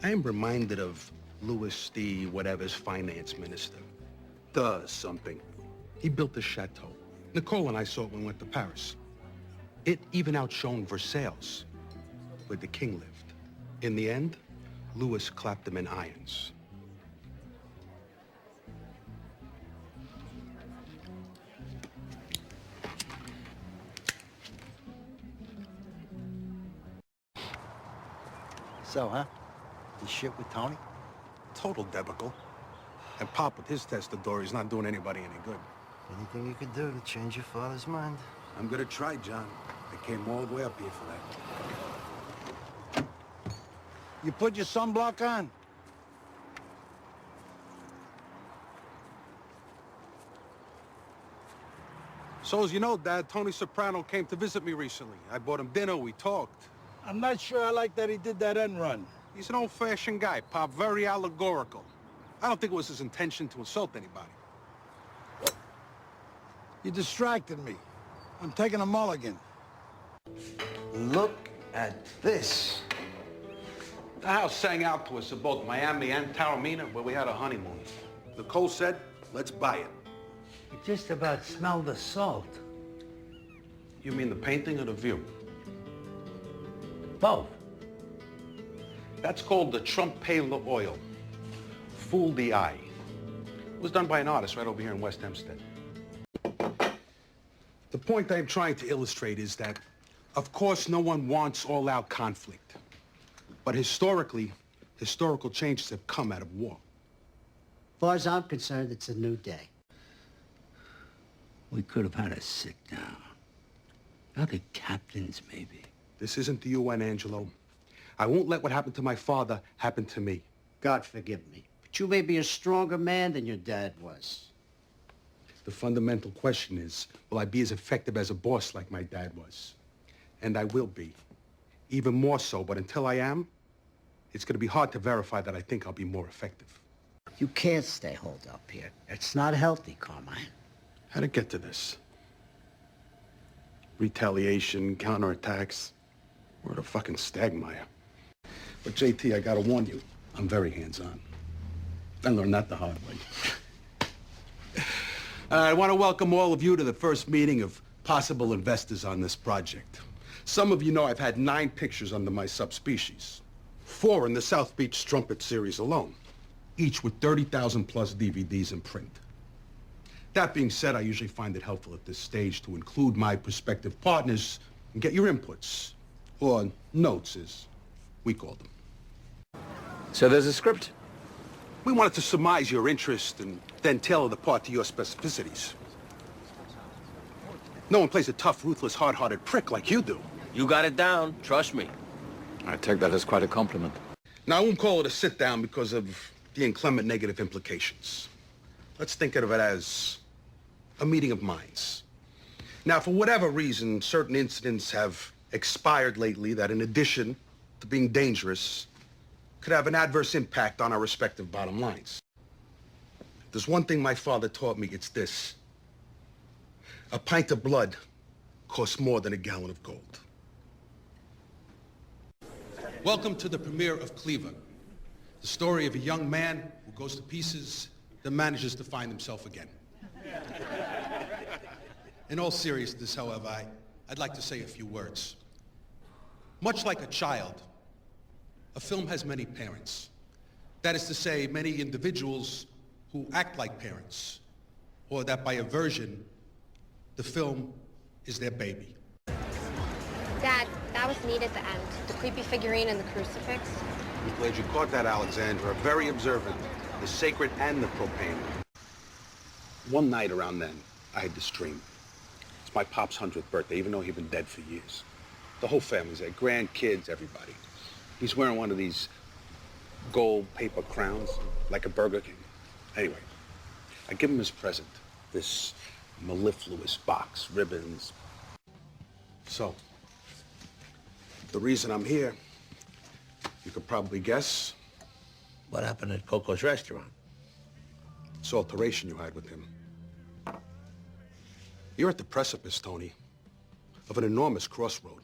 I am reminded of Louis the whatever's finance minister. Does something. He built a chateau. Nicole and I saw it when we went to Paris. It even outshone Versailles, where the king lived. In the end, Louis clapped him in irons. So, huh? You shit with Tony? Total debacle. And Pop, with his testador, he's not doing anybody any good. Anything you could do to change your father's mind? I'm gonna try, John. I came all the way up here for that. You put your sunblock on? So as you know, Dad, Tony Soprano came to visit me recently. I bought him dinner, we talked. I'm not sure I like that he did that end run. He's an old-fashioned guy, Pop, very allegorical. I don't think it was his intention to insult anybody. You distracted me. I'm taking a mulligan. Look at this. The house sang out to us in both Miami and Taormina, where we had a honeymoon. Nicole said, let's buy it. You just about smell the salt. You mean the painting or the view? Both. That's called the Trompe l'Oeil. Fool the eye. It was done by an artist right over here in West Hempstead. The point I'm trying to illustrate is that, of course, no one wants all-out conflict. But historically, historical changes have come out of war. As far as I'm concerned, it's a new day. We could have had a sit down. Other captains, maybe. This isn't the UN, Angelo. I won't let what happened to my father happen to me. God forgive me. But you may be a stronger man than your dad was. The fundamental question is, will I be as effective as a boss like my dad was? And I will be. Even more so, but until I am, it's going to be hard to verify that I think I'll be more effective. You can't stay holed up here. It's not healthy, Carmine. How'd it get to this? Retaliation, counterattacks. We're at a fucking stagmire. But JT, I gotta warn you, I'm very hands-on. I learned that the hard way. I want to welcome all of you to the first meeting of possible investors on this project. Some of you know I've had 9 pictures under my subspecies. 4 in the South Beach Strumpet series alone, each with 30,000 plus DVDs in print. That being said, I usually find it helpful at this stage to include my prospective partners and get your inputs, or notes as we call them. So there's a script? We wanted to surmise your interest and then tailor the part to your specificities. No one plays a tough, ruthless, hard-hearted prick like you do. You got it down, trust me. I take that as quite a compliment. Now, I won't call it a sit-down because of the inclement negative implications. Let's think of it as a meeting of minds. Now, for whatever reason, certain incidents have expired lately that, in addition to being dangerous, could have an adverse impact on our respective bottom lines. If there's one thing my father taught me, it's this. A pint of blood costs more than a gallon of gold. Welcome to the premiere of Cleaver, the story of a young man who goes to pieces, then manages to find himself again. In all seriousness, however, I'd like to say a few words. Much like a child, a film has many parents. That is to say, many individuals who act like parents, or that by aversion, the film is their baby. Dad, that was neat at the end. The creepy figurine and the crucifix. I'm glad you caught that, Alexandra. Very observant. The sacred and the profane. One night around then, I had this dream. It's my pop's 100th birthday, even though he'd been dead for years. The whole family's there, grandkids, everybody. He's wearing one of these gold paper crowns, like a Burger King. Anyway, I give him his present, this mellifluous box, ribbons. So, the reason I'm here, you could probably guess. What happened at Coco's restaurant? This alteration you had with him. You're at the precipice, Tony, of an enormous crossroad.